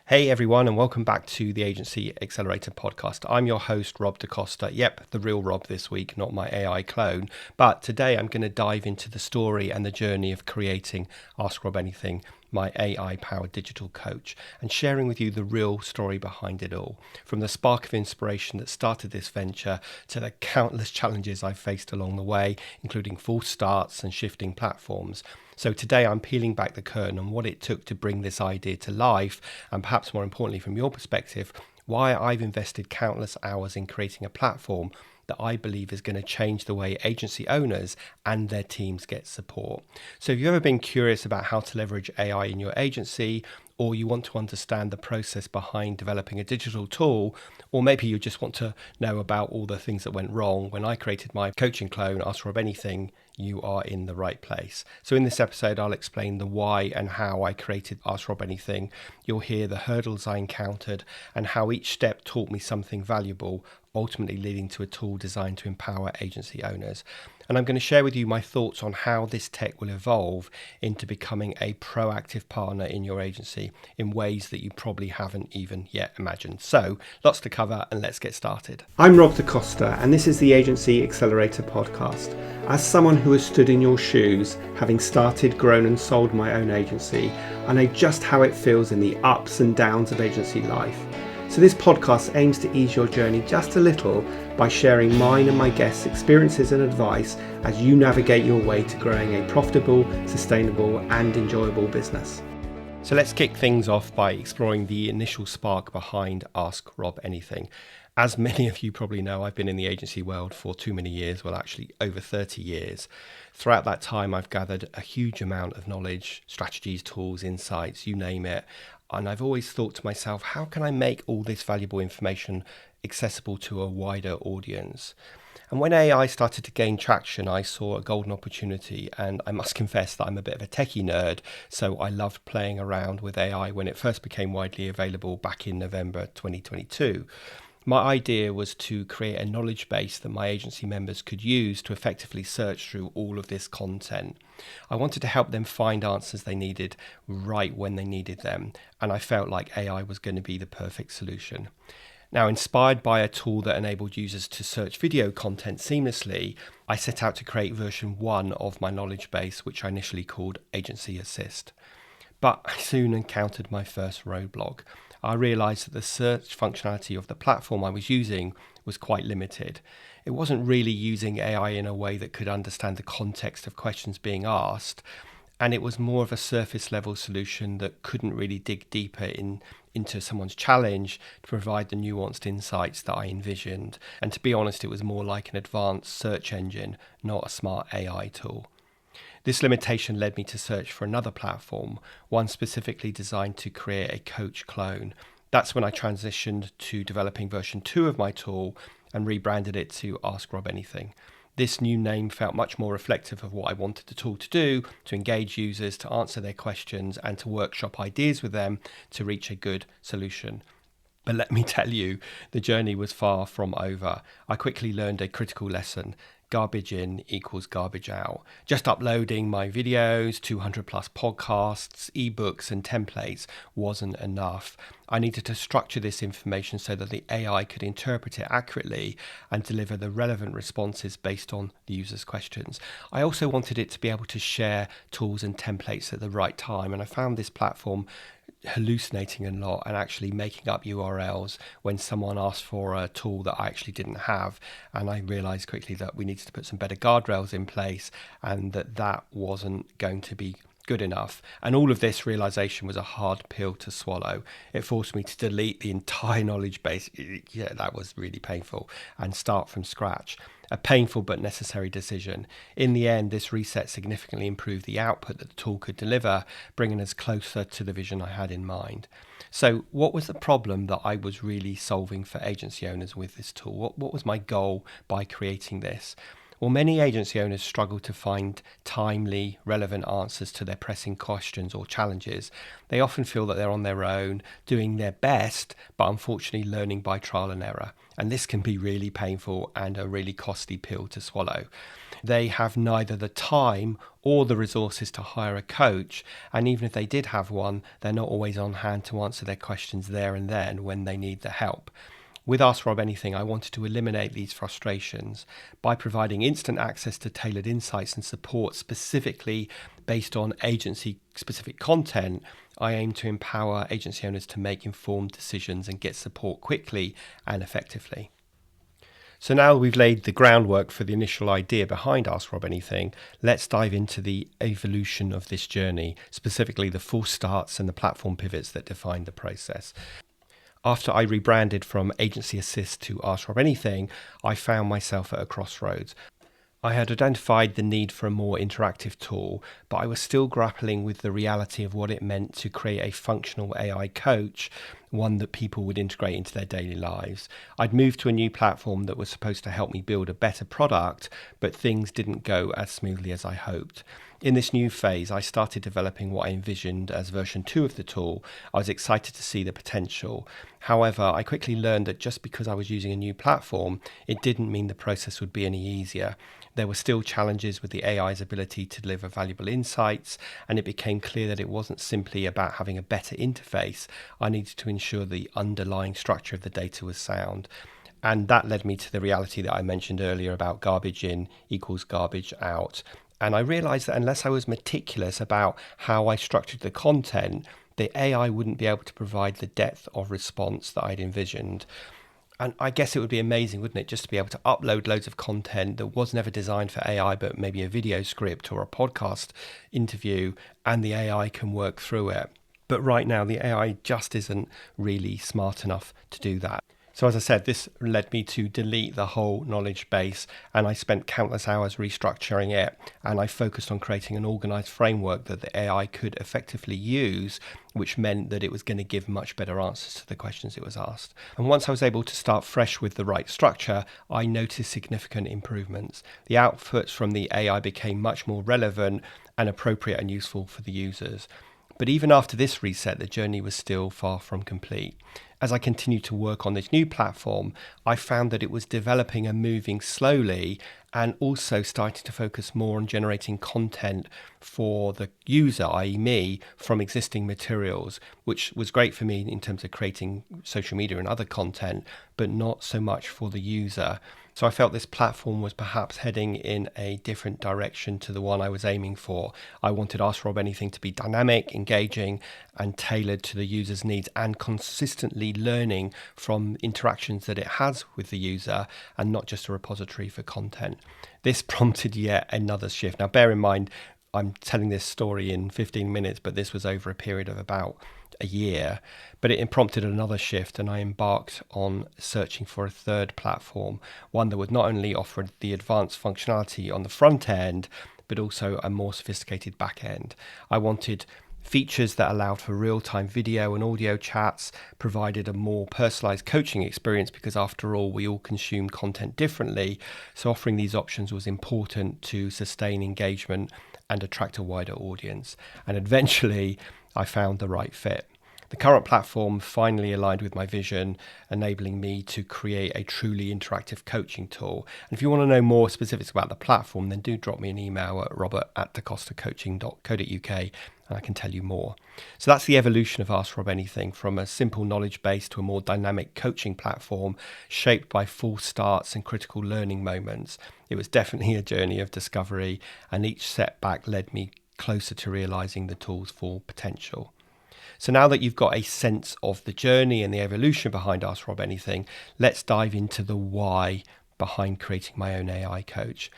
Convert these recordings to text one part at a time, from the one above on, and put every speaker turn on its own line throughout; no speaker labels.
Hey everyone, and welcome back to the Agency Accelerator podcast. I'm your host, Rob DaCosta. Yep, the real Rob this week, not my AI clone. But today I'm going to dive into the story and the journey of creating Ask Rob Anything, my AI-powered digital coach, and sharing with you the real story behind it all. From the spark of inspiration that started this venture to the countless challenges I've faced along the way, including false starts and shifting platforms. So today I'm peeling back the curtain on what it took to bring this idea to life, and perhaps more importantly from your perspective, why I've invested countless hours in creating a platform that I believe is going to change the way agency owners and their teams get support. So if you've ever been curious about how to leverage AI in your agency, or you want to understand the process behind developing a digital tool, or maybe you just want to know about all the things that went wrong when I created my coaching clone, Ask Rob Anything, you are in the right place. So in this episode, I'll explain the why and how I created Ask Rob Anything. You'll hear the hurdles I encountered and how each step taught me something valuable, ultimately leading to a tool designed to empower agency owners. And I'm going to share with you my thoughts on how this tech will evolve into becoming a proactive partner in your agency in ways that you probably haven't even yet imagined. So lots to cover, and let's get started. I'm Rob DaCosta, and this is the Agency Accelerator podcast. As someone who has stood in your shoes, having started, grown and sold my own agency, I know just how it feels in the ups and downs of agency life. So this podcast aims to ease your journey just a little by sharing mine and my guests' experiences and advice as you navigate your way to growing a profitable, sustainable and enjoyable business. So let's kick things off by exploring the initial spark behind Ask Rob Anything. As many of you probably know, I've been in the agency world for too many years, well actually over 30 years. Throughout that time, I've gathered a huge amount of knowledge, strategies, tools, insights, you name it. And I've always thought to myself, how can I make all this valuable information accessible to a wider audience? And when AI started to gain traction, I saw a golden opportunity. And I must confess that I'm a bit of a techie nerd, so I loved playing around with AI when it first became widely available back in November 2022. My idea was to create a knowledge base that my agency members could use to effectively search through all of this content. I wanted to help them find answers they needed right when they needed them, and I felt like AI was going to be the perfect solution. Now, inspired by a tool that enabled users to search video content seamlessly, I set out to create version 1 of my knowledge base, which I initially called Agency Assist. But I soon encountered my first roadblock. I realized that the search functionality of the platform I was using was quite limited. It wasn't really using AI in a way that could understand the context of questions being asked, and it was more of a surface level solution that couldn't really dig deeper into someone's challenge to provide the nuanced insights that I envisioned. And to be honest, it was more like an advanced search engine, not a smart AI tool. This limitation led me to search for another platform, one specifically designed to create a coach clone. That's when I transitioned to developing version 2 of my tool and rebranded it to Ask Rob Anything. This new name felt much more reflective of what I wanted the tool to do, to engage users, to answer their questions, and to workshop ideas with them to reach a good solution. But let me tell you, the journey was far from over. I quickly learned a critical lesson. Garbage in equals garbage out. Just uploading my videos, 200 plus podcasts, ebooks and templates wasn't enough. I needed to structure this information so that the AI could interpret it accurately and deliver the relevant responses based on the user's questions. I also wanted it to be able to share tools and templates at the right time, and I found this platform hallucinating a lot and actually making up URLs when someone asked for a tool that I actually didn't have. And I realized quickly that we needed to put some better guardrails in place and that wasn't going to be good enough. And all of this realization was a hard pill to swallow. It forced me to delete the entire knowledge base. Yeah, that was really painful, and start from scratch. A painful but necessary decision. In the end, this reset significantly improved the output that the tool could deliver, bringing us closer to the vision I had in mind. So what was the problem that I was really solving for agency owners with this tool? What was my goal by creating this? Well, many agency owners struggle to find timely, relevant answers to their pressing questions or challenges. They often feel that they're on their own, doing their best, but unfortunately learning by trial and error. And this can be really painful and a really costly pill to swallow. They have neither the time or the resources to hire a coach. And even if they did have one, they're not always on hand to answer their questions there and then when they need the help. With Ask Rob Anything, I wanted to eliminate these frustrations by providing instant access to tailored insights and support specifically based on agency-specific content. I aim to empower agency owners to make informed decisions and get support quickly and effectively. So now we've laid the groundwork for the initial idea behind Ask Rob Anything, let's dive into the evolution of this journey, specifically the false starts and the platform pivots that defined the process. After I rebranded from Agency Assist to Ask Rob Anything, I found myself at a crossroads. I had identified the need for a more interactive tool, but I was still grappling with the reality of what it meant to create a functional AI coach, one that people would integrate into their daily lives. I'd moved to a new platform that was supposed to help me build a better product, but things didn't go as smoothly as I hoped. In this new phase, I started developing what I envisioned as version 2 of the tool. I was excited to see the potential. However, I quickly learned that just because I was using a new platform, it didn't mean the process would be any easier. There were still challenges with the AI's ability to deliver valuable insights, and it became clear that it wasn't simply about having a better interface. I needed to ensure the underlying structure of the data was sound. And that led me to the reality that I mentioned earlier about garbage in equals garbage out. And I realized that unless I was meticulous about how I structured the content, the AI wouldn't be able to provide the depth of response that I'd envisioned. And I guess it would be amazing, wouldn't it, just to be able to upload loads of content that was never designed for AI, but maybe a video script or a podcast interview, and the AI can work through it. But right now, the AI just isn't really smart enough to do that. So as I said, this led me to delete the whole knowledge base, and I spent countless hours restructuring it, and I focused on creating an organized framework that the AI could effectively use, which meant that it was going to give much better answers to the questions it was asked. And once I was able to start fresh with the right structure, I noticed significant improvements. The outputs from the AI became much more relevant and appropriate and useful for the users. But even after this reset, the journey was still far from complete. As I continued to work on this new platform, I found that it was developing and moving slowly, and also started to focus more on generating content for the user, i.e. me, from existing materials, which was great for me in terms of creating social media and other content, but not so much for the user. So I felt this platform was perhaps heading in a different direction to the one I was aiming for. I wanted Ask Rob Anything to be dynamic, engaging, and tailored to the user's needs, and consistently learning from interactions that it has with the user, and not just a repository for content. This prompted yet another shift. Now, bear in mind, I'm telling this story in 15 minutes, but this was over a period of about a year. But it prompted another shift, and I embarked on searching for a third platform, one that would not only offer the advanced functionality on the front end, but also a more sophisticated back end. I wanted features that allowed for real-time video and audio chats, provided a more personalized coaching experience, because after all, we all consume content differently. So offering these options was important to sustain engagement and attract a wider audience. And eventually, I found the right fit. The current platform finally aligned with my vision, enabling me to create a truly interactive coaching tool. And if you want to know more specifics about the platform, then do drop me an email at robert@dacostacoaching.co.uk, and I can tell you more. So that's the evolution of Ask Rob Anything, from a simple knowledge base to a more dynamic coaching platform shaped by false starts and critical learning moments. It was definitely a journey of discovery, and each setback led me closer to realizing the tool's full potential. So now that you've got a sense of the journey and the evolution behind Ask Rob Anything, let's dive into the why behind creating my own AI coach.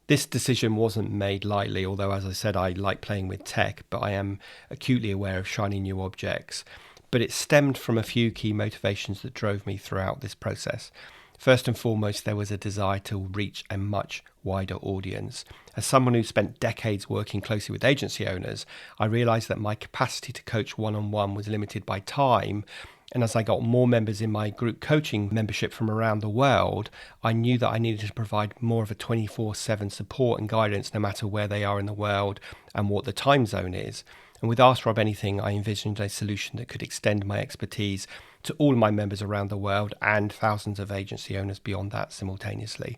This decision wasn't made lightly, although, as I said, I like playing with tech, but I am acutely aware of shiny new objects. But it stemmed from a few key motivations that drove me throughout this process. First and foremost, there was a desire to reach a much wider audience. As someone who spent decades working closely with agency owners, I realized that my capacity to coach one-on-one was limited by time. And as I got more members in my group coaching membership from around the world, I knew that I needed to provide more of a 24/7 support and guidance, no matter where they are in the world and what the time zone is. And with Ask Rob Anything, I envisioned a solution that could extend my expertise to all my members around the world and thousands of agency owners beyond that simultaneously.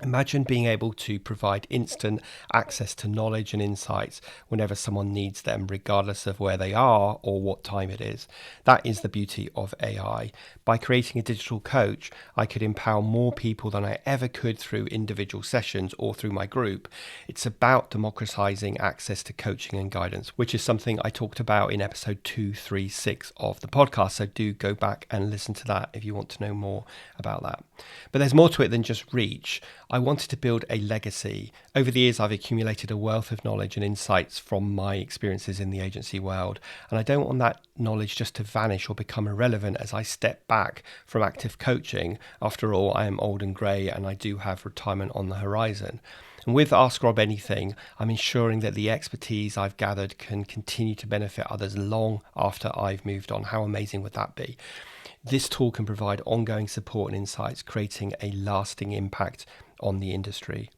Imagine being able to provide instant access to knowledge and insights whenever someone needs them, regardless of where they are or what time it is. That is the beauty of AI. By creating a digital coach, I could empower more people than I ever could through individual sessions or through my group. It's about democratizing access to coaching and guidance, which is something I talked about in episode 236 of the podcast. So do go back and listen to that if you want to know more about that. But there's more to it than just reach. I wanted to build a legacy. Over the years, I've accumulated a wealth of knowledge and insights from my experiences in the agency world. And I don't want that knowledge just to vanish or become irrelevant as I step back from active coaching. After all, I am old and grey and I do have retirement on the horizon. And with Ask Rob Anything, I'm ensuring that the expertise I've gathered can continue to benefit others long after I've moved on. How amazing would that be? This tool can provide ongoing support and insights, creating a lasting impact on the industry.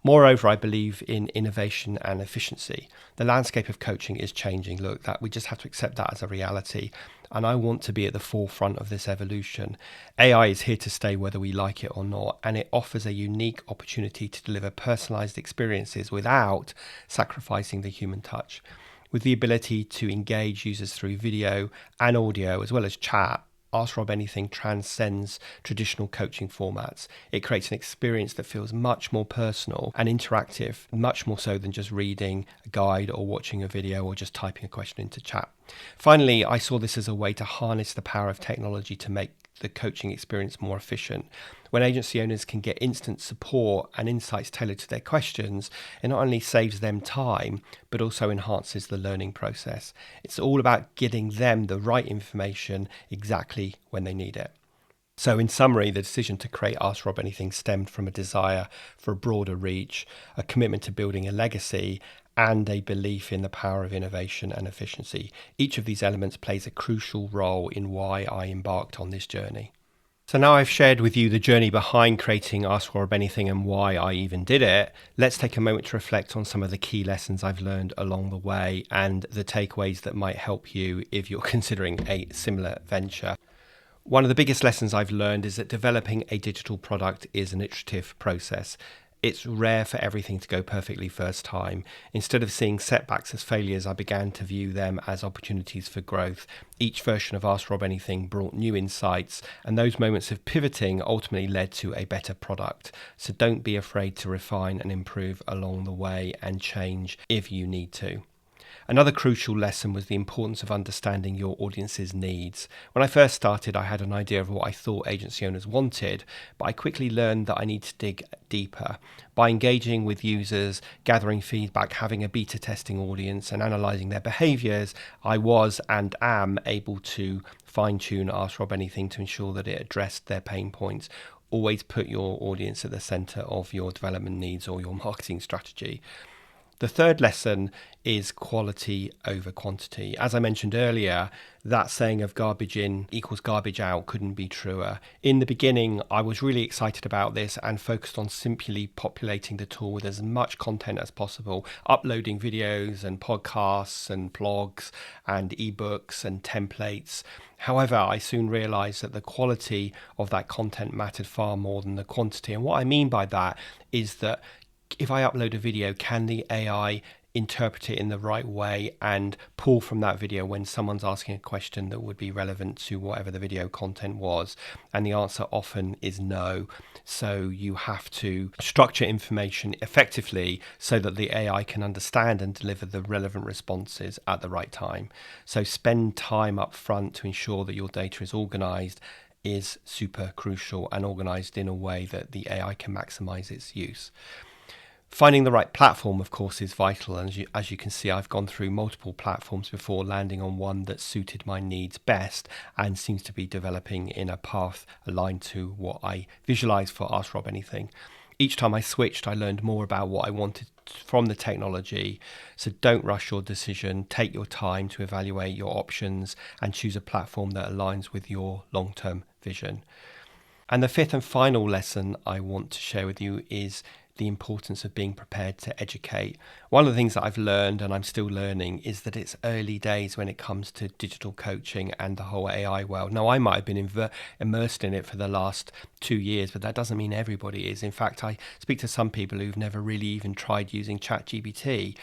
Moreover, I believe in innovation and efficiency. The landscape of coaching is changing. Look, that we just have to accept that as a reality. And I want to be at the forefront of this evolution. AI is here to stay whether we like it or not, and it offers a unique opportunity to deliver personalized experiences without sacrificing the human touch. With the ability to engage users through video and audio as well as chat, Ask Rob Anything transcends traditional coaching formats. It creates an experience that feels much more personal and interactive, much more so than just reading a guide or watching a video or just typing a question into chat. Finally, I saw this as a way to harness the power of technology to make the coaching experience more efficient. When agency owners can get instant support and insights tailored to their questions, it not only saves them time, but also enhances the learning process. It's all about getting them the right information exactly when they need it. So in summary, the decision to create Ask Rob Anything stemmed from a desire for a broader reach, a commitment to building a legacy, and a belief in the power of innovation and efficiency. Each of these elements plays a crucial role in why I embarked on this journey. So now I've shared with you the journey behind creating Ask Rob Anything and why I even did it. Let's take a moment to reflect on some of the key lessons I've learned along the way and the takeaways that might help you if you're considering a similar venture. One of the biggest lessons I've learned is that developing a digital product is an iterative process. It's rare for everything to go perfectly first time. Instead of seeing setbacks as failures, I began to view them as opportunities for growth. Each version of Ask Rob Anything brought new insights, and those moments of pivoting ultimately led to a better product. So don't be afraid to refine and improve along the way and change if you need to. Another crucial lesson was the importance of understanding your audience's needs. When I first started, I had an idea of what I thought agency owners wanted, but I quickly learned that I need to dig deeper. By engaging with users, gathering feedback, having a beta testing audience, and analysing their behaviours, I was and am able to fine-tune Ask Rob Anything to ensure that it addressed their pain points. Always put your audience at the centre of your development needs or your marketing strategy. The third lesson is quality over quantity. As I mentioned earlier, that saying of garbage in equals garbage out couldn't be truer. In the beginning, I was really excited about this and focused on simply populating the tool with as much content as possible, uploading videos and podcasts and blogs and ebooks and templates. However, I soon realized that the quality of that content mattered far more than the quantity. And what I mean by that is that if I upload a video, can the AI interpret it in the right way and pull from that video when someone's asking a question that would be relevant to whatever the video content was? And the answer often is no. So you have to structure information effectively so that the AI can understand and deliver the relevant responses at the right time. So spend time up front to ensure that your data is organized is super crucial and organized in a way that the AI can maximize its use. Finding the right platform, of course, is vital. And as you can see, I've gone through multiple platforms before landing on one that suited my needs best and seems to be developing in a path aligned to what I visualized for Ask Rob Anything. Each time I switched, I learned more about what I wanted from the technology. So don't rush your decision. Take your time to evaluate your options and choose a platform that aligns with your long-term vision. And the fifth and final lesson I want to share with you is the importance of being prepared to educate. One of the things that I've learned, and I'm still learning, is that it's early days when it comes to digital coaching and the whole AI world. Now, I might have been immersed in it for the last 2 years, but that doesn't mean everybody is. In fact, I speak to some people who've never really even tried using ChatGPT.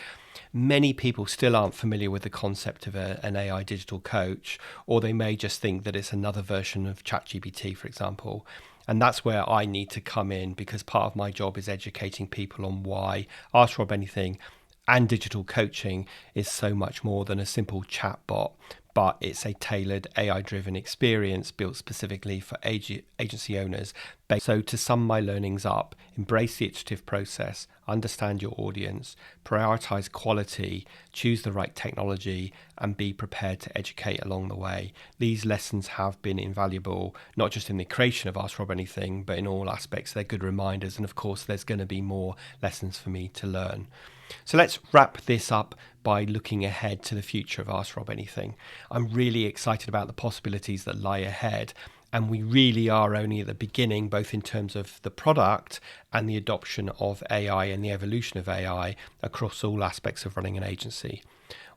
Many people still aren't familiar with the concept of an AI digital coach, or they may just think that it's another version of ChatGPT, for example. And that's where I need to come in, because part of my job is educating people on why Ask Rob Anything and digital coaching is so much more than a simple chatbot, but it's a tailored AI-driven experience built specifically for agency owners. So to sum my learnings up, embrace the iterative process, understand your audience, prioritize quality, choose the right technology, and be prepared to educate along the way. These lessons have been invaluable, not just in the creation of Ask Rob Anything, but in all aspects. They're good reminders. And of course, there's going to be more lessons for me to learn. So let's wrap this up by looking ahead to the future of Ask Rob Anything. I'm really excited about the possibilities that lie ahead. And we really are only at the beginning, both in terms of the product and the adoption of AI and the evolution of AI across all aspects of running an agency.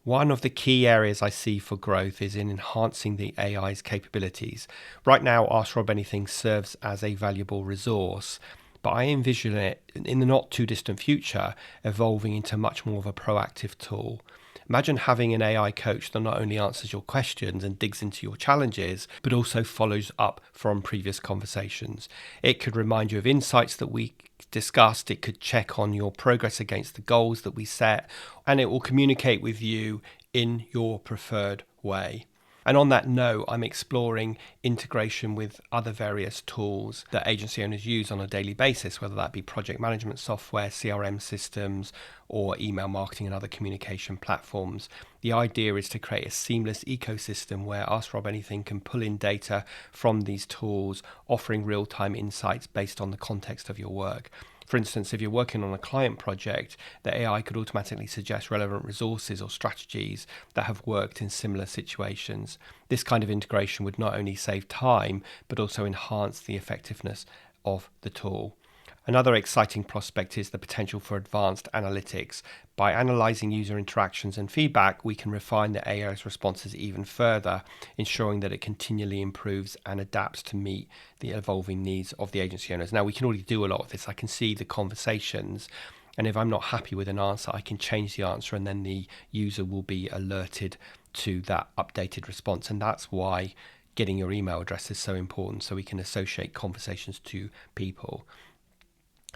One of the key areas I see for growth is in enhancing the AI's capabilities. Right now, Ask Rob Anything serves as a valuable resource, but I envision it in the not too distant future evolving into much more of a proactive tool. Imagine having an AI coach that not only answers your questions and digs into your challenges, but also follows up from previous conversations. It could remind you of insights that we discussed. It could check on your progress against the goals that we set, and it will communicate with you in your preferred way. And on that note, I'm exploring integration with other various tools that agency owners use on a daily basis, whether that be project management software, CRM systems, or email marketing and other communication platforms. The idea is to create a seamless ecosystem where Ask Rob Anything can pull in data from these tools, offering real-time insights based on the context of your work. For instance, if you're working on a client project, the AI could automatically suggest relevant resources or strategies that have worked in similar situations. This kind of integration would not only save time, but also enhance the effectiveness of the tool. Another exciting prospect is the potential for advanced analytics. By analysing user interactions and feedback, we can refine the AI's responses even further, ensuring that it continually improves and adapts to meet the evolving needs of the agency owners. Now, we can already do a lot of this. I can see the conversations, and if I'm not happy with an answer, I can change the answer, and then the user will be alerted to that updated response. And that's why getting your email address is so important, so we can associate conversations to people.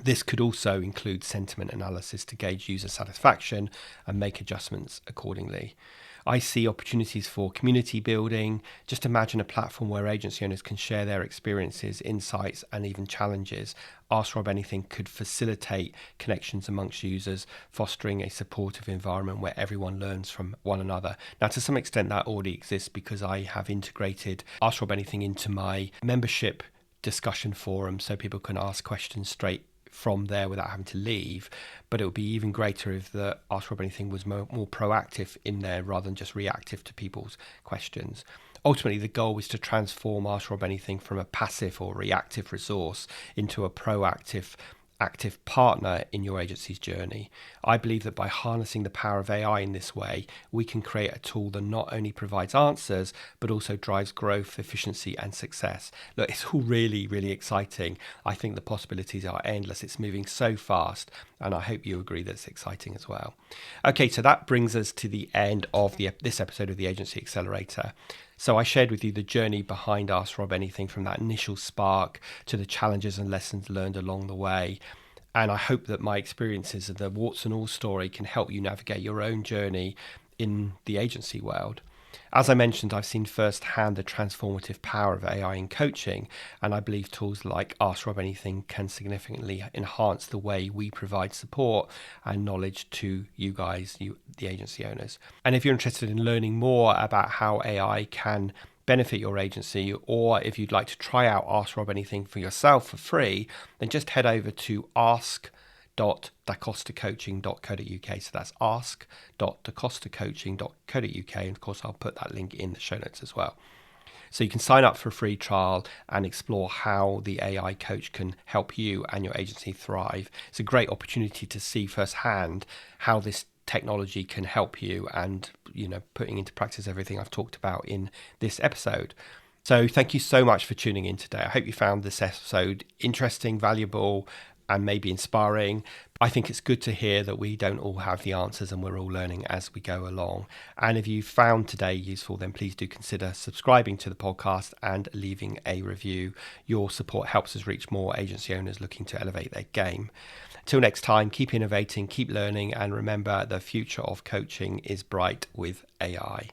This could also include sentiment analysis to gauge user satisfaction and make adjustments accordingly. I see opportunities for community building. Just imagine a platform where agency owners can share their experiences, insights, and even challenges. Ask Rob Anything could facilitate connections amongst users, fostering a supportive environment where everyone learns from one another. Now, to some extent, that already exists because I have integrated Ask Rob Anything into my membership discussion forum so people can ask questions straight from there without having to leave. But it would be even greater if the Ask Rob Anything was more proactive in there rather than just reactive to people's questions. Ultimately, the goal is to transform Ask Rob Anything from a passive or reactive resource into a proactive, active partner in your agency's journey. I believe that by harnessing the power of AI in this way, we can create a tool that not only provides answers, but also drives growth, efficiency, and success. Look, it's all really, really exciting. I think the possibilities are endless. It's moving so fast, and I hope you agree that it's exciting as well. Okay, so that brings us to the end of this episode of the Agency Accelerator. So I shared with you the journey behind Ask Rob Anything, from that initial spark to the challenges and lessons learned along the way. And I hope that my experiences of the warts and all story can help you navigate your own journey in the agency world. As I mentioned, I've seen firsthand the transformative power of AI in coaching, and I believe tools like Ask Rob Anything can significantly enhance the way we provide support and knowledge to you guys, the agency owners. And if you're interested in learning more about how AI can benefit your agency, or if you'd like to try out Ask Rob Anything for yourself for free, then just head over to ask.dacostacoaching.co.uk. So that's ask.dacostacoaching.co.uk. And of course, I'll put that link in the show notes as well. So you can sign up for a free trial and explore how the AI coach can help you and your agency thrive. It's a great opportunity to see firsthand how this technology can help you and, putting into practice everything I've talked about in this episode. So thank you so much for tuning in today. I hope you found this episode interesting, valuable, and maybe inspiring. I think it's good to hear that we don't all have the answers and we're all learning as we go along. And if you found today useful, then please do consider subscribing to the podcast and leaving a review. Your support helps us reach more agency owners looking to elevate their game. Till next time, keep innovating, keep learning, and remember the future of coaching is bright with AI.